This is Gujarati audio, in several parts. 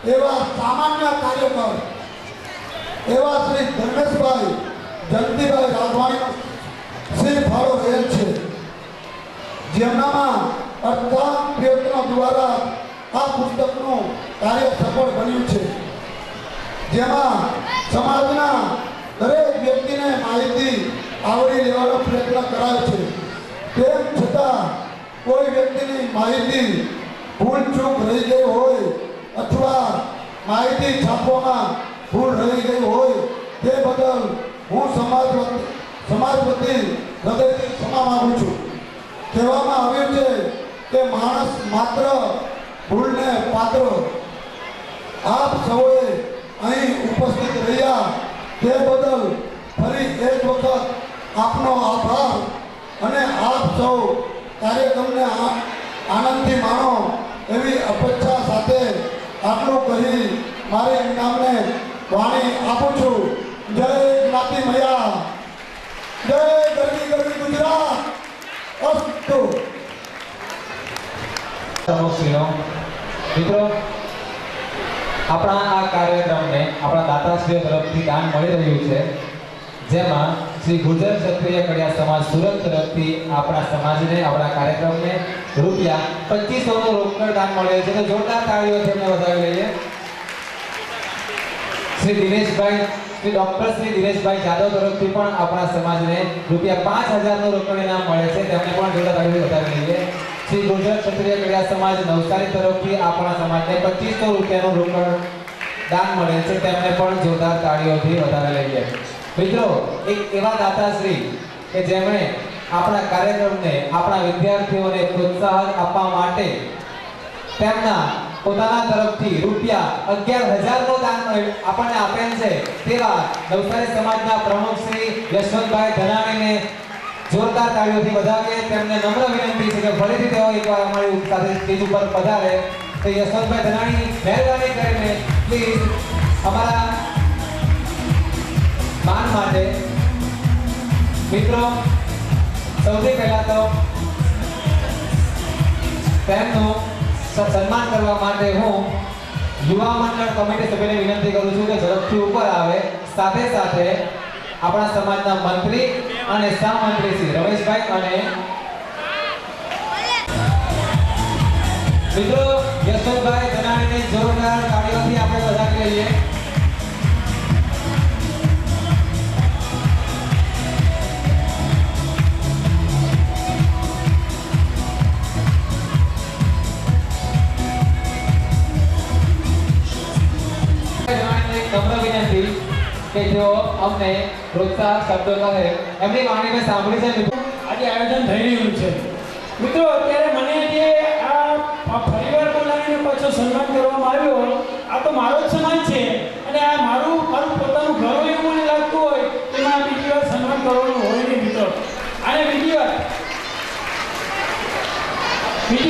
એવા સામાન્ય કાર્યકર એવા શ્રી ધર્મેશભાઈ જયંતિભાઈ રાઘવાણીનો શ્રી ફાળો રહેલ છે, જેમનામાં અર્થાત પ્રયત્નો દ્વારા આ પુસ્તકનું કાર્ય સફળ બન્યું છે, જેમાં સમાજના દરેક વ્યક્તિને માહિતી આવરી લેવાનો પ્રયત્ન કરાયો છે। તેમ છતાં કોઈ વ્યક્તિની માહિતી ભૂલ ચૂક રહી ગઈ હોય અથવા માહિતી છાપવામાં ભૂલ રહી ગઈ હોય તે બદલ હું સમાજ વતી હૃદયથી ક્ષમા માગું છું। કહેવામાં આવ્યું છે કે માણસ માત્ર ભૂલને પાત્ર। આપ સૌએ અહીં ઉપસ્થિત રહ્યા તે બદલ ફરી એક વખત આપનો આભાર અને આપ સૌ કાર્યક્રમને આનંદથી માણો એવી અપેક્ષા સાથે આટલું કહી મારી ઇનામને વાણી આપું છું। જય જ્ઞાતિ મૈયા, જય ગરવી ગરવી ગુજરાત, અસ્તુ। મિત્રો, આપણા આ કાર્યક્રમને આપણા દાતાશ્રીઓ તરફથી દાન મળી રહ્યું છે, જેમાં શ્રી ગુર્જર ક્ષત્રિય કડિયા સમાજ સુરત તરફથી આપણા સમાજને આપણા કાર્યક્રમને રૂપિયા 2500 નું રોકડ દાન મળ્યું છે। તો જોરદાર તાળીઓથી એમને વધાવી લઈએ। શ્રી દિનેશભાઈ, શ્રી ડોક્ટર શ્રી દિનેશભાઈ જાદવ તરફથી પણ આપણા સમાજને રૂપિયા 5000 નું રોકડ ઇનામ મળે છે, તેમને પણ જોરદાર તાળીઓથી વધાવી લઈએ। શ્રી ગુર્જર ક્ષત્રિય કડિયા સમાજ નવસારી તરફથી આપણા સમાજને 2500 રૂપિયાનું રોકડ દાન મળે છે, તેમને પણ જોરદાર તાળીઓથી વધાવી લઈએ। મિત્રો, એક એવા દાતાશ્રી કે જેમણે આપણા કાર્યક્રમને આપણા વિદ્યાર્થીઓને પ્રોત્સાહન આપવા માટે તેમના પોતાના તરફથી રૂપિયા 11000 નું દાન આપણને આપેલ છે, તેવા નવસારી સમાજના પ્રમુખ શ્રી યશવંતભાઈ ધનાણીને જોરદાર તાળીઓથી વધાવીએ। તેમને નમ્ર વિનંતી છે કે ફરીથી તેઓ એકવાર અમારી સાથે સ્ટેજ ઉપર પધારે। તો યશવંતભાઈ ધનાણી, મહેરબાની કરીને પ્લીઝ અમારા માન માટે। મિત્રો, સૌથી પહેલા તો તેમનું સન્માન કરવા માટે હું યુવા મંડળ કમિટી સભ્યને વિનંતી કરું છું કે ઝડપથી ઉપર આવે। સાથે સાથે આપણા સમાજના મંત્રી અને સહમંત્રી શ્રી રમેશભાઈ અને મિત્રો યશવંતભાઈ ધનાણીને જોરદાર તાળીઓથી આપણે વધાવી લઈએ। નમ્ર વિનંતી કે જો અમને પ્રોત્સાહક શબ્દો કહે, એમની વાણી મેં સાંભળી છે। મિત્રો, આજે આયોજન થઈ રહ્યું છે। મિત્રો, અત્યારે મને જે આ પરિવાર બોલાવીને પાછો સન્માન કરવામાં આવ્યો, આ તો મારો જ સમાજ છે અને આ મારું પોતાનું ઘર હોય એવું મને લાગતું હોય એમાં બીજી વાર સન્માન કરવાનું હોય નહીં। મિત્રો, અને બીજી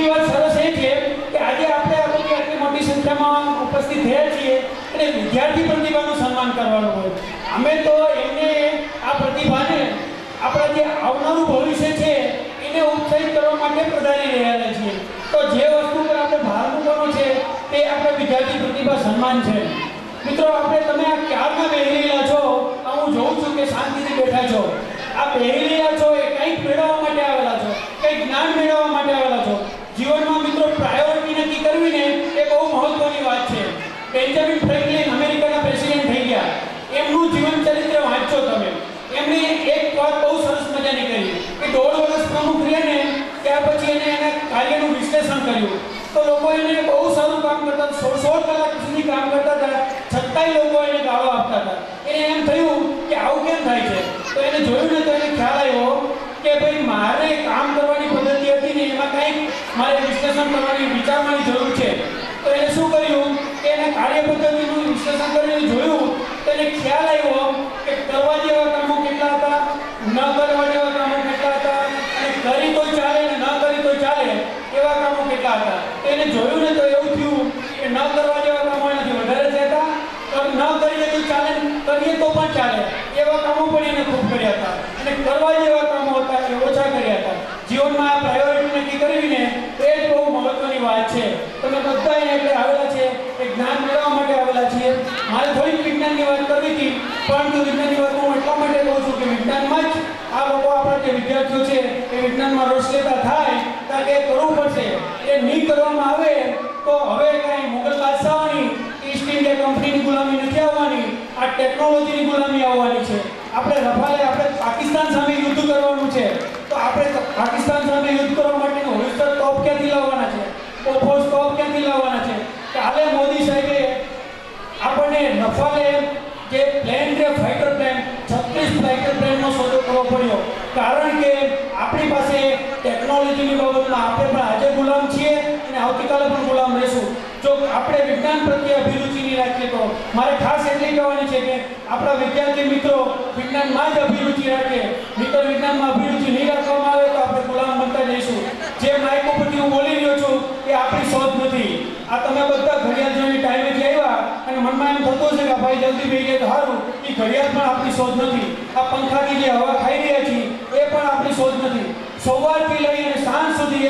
વાત સરસ એ છે કે આજે આપણે આટલી મોટી સંખ્યામાં ઉપસ્થિત થયા છીએ અને વિદ્યાર્થી પ્રતિભાનું સન્માન કરવાનું હોય। અમે તો એમને આ પ્રતિભાને આપણા જે આવનારું ભવિષ્ય છે એને ઉત્સાહિત કરવા માટે પધારી રહ્યા છીએ। તો જે વસ્તુ પર આપણે ભાર મૂકવાનો છે તે આપણે વિદ્યાર્થી પ્રતિભા સન્માન છે। મિત્રો, તમે આ ક્યારના બેસી રહેલા છો, હું જોઉં છું કે શાંતિથી બેઠા છો। આ બેસી રહ્યા છો એ કંઈક મેળવવા માટે આવેલા છો, કંઈક જ્ઞાન મેળવવા માટે આવેલા છો। જીવનમાં મિત્રો પ્રાયોરિટી નક્કી કરવી ને એ બહુ મહત્વની વાત છે। બેન્જામિન ફ્રેન્કલિન અમેરિકાના પ્રેસિડેન્ટ થઈ ગયા, એમનું જીવન ચરિત્ર વાંચો તમે। એમણે એક વાત બહુ સરસ મજાની કરી કે 1.5 વર્ષ પ્રમુખ રહ્યા ને ત્યાર પછી એના કાર્યનું વિશ્લેષણ કર્યું તો લોકો એને બહુ સારું કામ કરતા, 16 કલાક સુધી કામ કરતા હતા, છતાંય લોકો એને ગાળો આપતા હતા। એને એમ થયું કે આવું કેમ થાય છે, તો એને જોયું ને તો એને ખ્યાલ આવ્યો કે ભાઈ મારે કામ કરવાની પદ્ધતિ હતી ને એમાં કંઈક મારે વિશ્લેષણ કરવાની, વિચારવાની જરૂર છે। તો એને શું કર્યું કે એને કાર્ય પદ્ધતિનું વિશ્લેષણ કરીને જોયું તો એને ખ્યાલ આવ્યો કે કરવા જેવા કામો કેટલા હતા, ન કરવા જેવા કામો કેટલા હતા, અને કરી તો ચાલે ને ન કરી તો ચાલે એવા કામો કેટલા હતા। તો એને જોયું ને તો એવું થયું કે ન કરવા જેવા કામો એનાથી વધારે થયા હતા, ન કરીએ તો ચાલે, કરીએ તો પણ ચાલે એવા કામો પણ એને ખૂબ કર્યા હતા, અને કરવા જેવા કામો હતા એ ઓછા કર્યા હતા। જીવનમાં આ પ્રાયોરિટી નક્કી કરવી ને એ જ બહુ મહત્વની વાત છે। તમે બધા એટલે આવેલા છે એ જ્ઞાન મેળવવા આવી હતી, પરંતુ વિજ્ઞાનની વાત હું એટલા માટે કહું છું કે વિજ્ઞાનમાં જ આ લોકો આપણા જે વિદ્યાર્થીઓ છે એ વિજ્ઞાનમાં રસ લેતા થાય કારણ કે એ કરવું પડશે. એ નહીં કરવામાં આવે તો હવે કાંઈ મુગલ બાદશાહોની ઈસ્ટ ઇન્ડિયા કંપનીની ગુલામી નથી આવવાની, આ ટેકનોલોજીની ગુલામી આવવાની છે. આપણે પાકિસ્તાન સામે યુદ્ધ કરવાનું છે, તો આપણે પાકિસ્તાન સામે યુદ્ધ કરવા માટેનો હોલસ્ટર ટોપ ક્યાંથી લાવવાના છે, પોફોસ ટોપ ક્યાંથી લાવવાના છે. કાલે મોદી સાહેબે આપણને નફાલે જે પ્લેન છે ફાઇટર પ્લેન 36 ફાઇટર પ્લેનનો સોદો કરવો પડ્યો, કારણ કે આપણી પાસે ટેકનોલોજીની બાબતમાં આપણે પણ આજે ગુલામ છીએ અને આવતીકાલે પણ ગુલામ રહેશું. જો આપણે વિજ્ઞાન પ્રત્યે અભિરુચિ નહીં રાખીએ તો મારે ખાસ એટલી કહેવાની છે કે આપણા વિદ્યાર્થી મિત્રો વિજ્ઞાનમાં જ અભિરુચિ રાખે. મિત્ર વિજ્ઞાનમાં અભિરુચિ નહીં રાખવામાં આવે તો આપણે ગુલામ બનતા જઈશું. જે માઇક ઉપરથી હું બોલી રહ્યો છું એ આપણી શોધ નથી. આ તમે બધા ઘડિયાળ જોઈને ટાઈમેથી આવ્યા અને મનમાં એમ થતું હશે કે ભાઈ જલ્દી બેસી જાય તો સારું, એ ઘડિયાળ પણ આપણી શોધ નથી. આ પંખાથી જે હવા ખાઈ રહ્યા છીએ એ પણ આપણી શોધ નથી. સવારથી લઈને સાંજ સુધી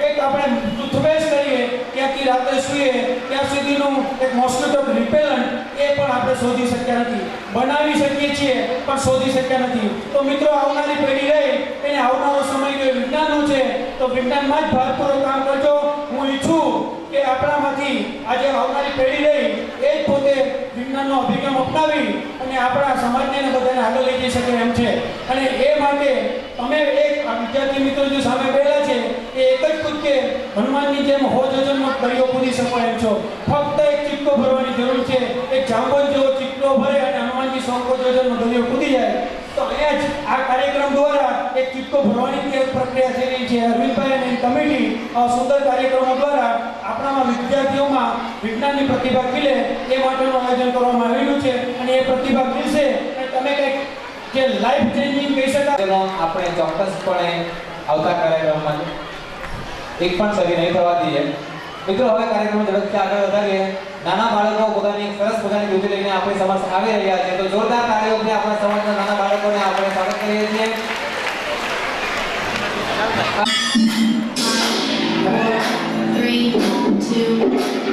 એક આપણે ટૂથપેસ્ટ કરીએ ત્યાંથી રાત્રે સૂઈએ ત્યાં સુધીનું એક મોસ્કીટો રિપેલન્ટ એ પણ આપણે શોધી શક્યા નથી. બનાવી શકીએ છીએ પણ શોધી શક્યા નથી. તો મિત્રો આવનારી પેઢી રહી એને આવનારો સમય જો વિજ્ઞાનનો છે તો વિજ્ઞાનમાં જ ભારપૂર્વક કામ કરજો. હું ઈચ્છું કે આપણામાંથી આજે આવનારી પેઢી રહી એ જ પોતે વિજ્ઞાનનો અભિગમ અપનાવી અને આપણા સમાજને અને બધાને આગળ લઈ જઈ શકે એમ છે. અને એ માટે તમે એક વિદ્યાર્થી મિત્રો જે સામે બેઠા છે એ એક જ કૂદકે હનુમાનની જેમ હો જજનનો દરિયો કૂદી શકો એમ છો. ફક્ત એક ચીપકો ભરવાની જરૂર છે. એક જાંબુન જેવો ચીપકો ભરે અને હનુમાનજી 100 જજનનો દરિયો કૂદી જાય. તો અહીંયા જ આ કાર્યક્રમ દ્વારા એક ચીપકો ભરવાની પ્રક્રિયા થઈ રહી છે. અરવિંદભાઈ અને કમિટી સુંદર કાર્યક્રમો દ્વારા આપણામાં વિદ્યાર્થીઓમાં વિજ્ઞાનની પ્રતિભા ખીલે એ માટેનું આયોજન કરવામાં આવેલું છે અને એ પ્રતિભા ખીલશે અને તમે કંઈક જે લાઈફ ચેન્જિંગ કહી શકાય આપણે ચોક્કસપણે આવતા કાર્યક્રમમાં એક પણ સદી નહીં થવા દઈએ. મિત્રો હવે કાર્યક્રમ ઝડપથી આગળ વધારીએ. નાના બાળકો પોતાની સરસ મજાની કૃતિ લઈને આપણી સમક્ષ આવી રહ્યા છે, તો જોરદાર તાળીઓથી આપણા સમાજના નાના બાળકોને આપણે સ્વાગત કરીએ છીએ. 3, 2, 1.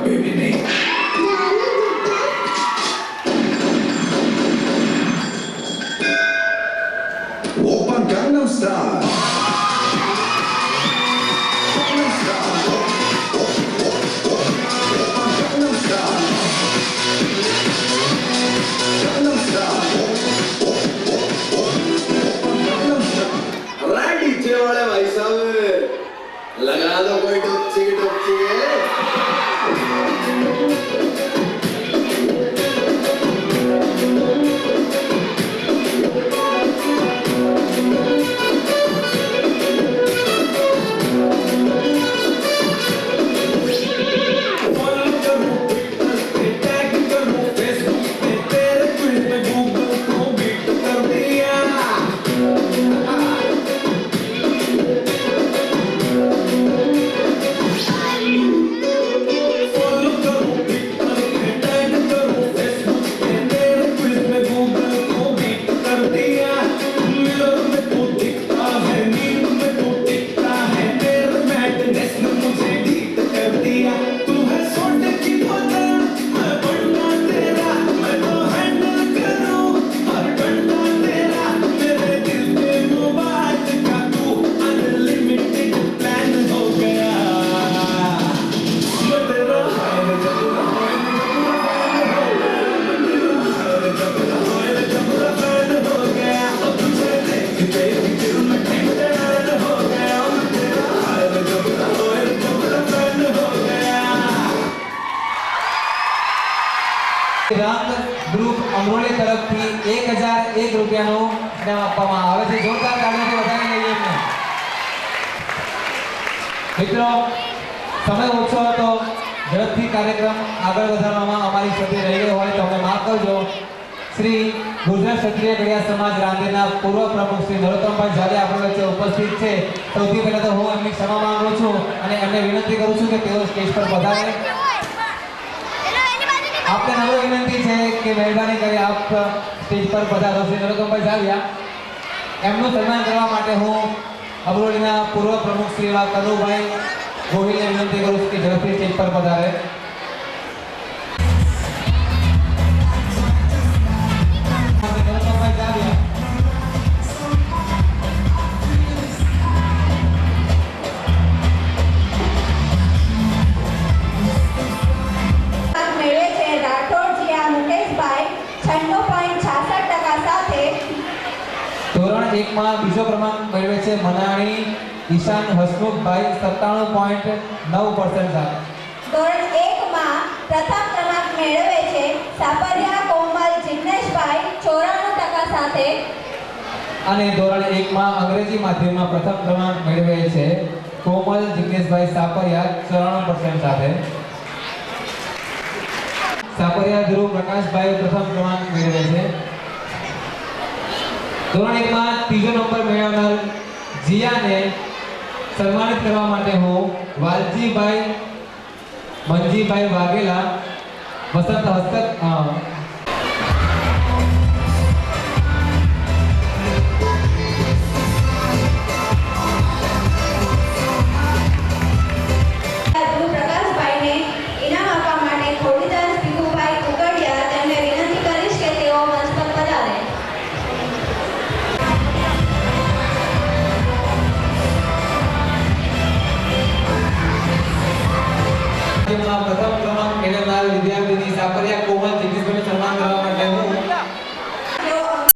baby name. Open Gangnam Style. Gangnam Style. Open Gangnam Style. Gangnam Style. Open Gangnam Style. Right DJ वाले भाई साहब लगा दो कोई डोपची રંગ ગ્રુપ અમરોલી તરફથી 1001 રૂપિયાનું ઇનામ આપવામાં આવે છે. જોરદાર તાળીઓથી વધાવી લઈએ એમને. મિત્રો, સમય ઓછો હતો, ઝડપથી કાર્યક્રમ આગળ વધારવામાં અમારી ક્ષતિ રહી ગઈ હોય તો અમને માફ કરજો. શ્રી ગુજરાત ક્ષત્રિય કડિયા સમાજ રાંદેરના પૂર્વ પ્રમુખ શ્રી નરોત્તમભાઈ ઝાલા આપણી વચ્ચે ઉપસ્થિત છે. સૌથી પહેલા તો હું એમની ક્ષમા માંગુ છું અને એમને વિનંતી કરું છું કે તેઓ સ્ટેજ પર પધારે. આપને નમ્ર વિનંતી છે કે મહેરબાની કરી આપ સ્ટેજ પર પધારો. શ્રી નરોત્તમભાઈ ઝાલા, એમનું સન્માન કરવા માટે હું અમરોલીના પૂર્વ પ્રમુખ શ્રી એવા કનુભાઈ ગોહિલને વિનંતી કરું છું કે ઝડપથી સ્ટેજ પર પધારે. નરોત્તમભાઈ ઝાલા. મેળવે છે રાઠોડ જીયા મુકેશભાઈ 96.66% સાથે. ધોરણ 1 માં બીજો ક્રમાંક મેળવે છે મનાણી ઈશાન હસમુખભાઈ 97.9% સાથે. ધોરણ 1 માં પ્રથમ ક્રમાંક મેળવે છે સાપરિયા કોમલ જિગ્નેશભાઈ 94% સાથે. અને ધોરણ 1 માં અંગ્રેજી માધ્યમમાં પ્રથમ ક્રમાંક મેળવે છે કોમલ જિગ્નેશભાઈ સાપરિયા 94% સાથે. સાપરિયા ધ્રુવ પ્રકાશભાઈ પ્રથમ ક્રમાંક મેળવે છે. ધોરણ 1 માં ત્રીજો નંબર મેળવનાર જીયાને સન્માનિત કરવા માટે હું વાલજીભાઈ મંજીભાઈ વાઘેલા વસંત હસ્તક ધ્રુવ પ્રકાશભાઈને ઇનામ આપવા માટે ખોડીદાસ ભીખુભાઈ કુકડિયા તેમને વિનંતી કરીશ કે તેઓ મંચ પર પધારે. પ્રથમ ક્રમાંક મેળવનાર વિદ્યાર્થીની સાપરિયા કોમલ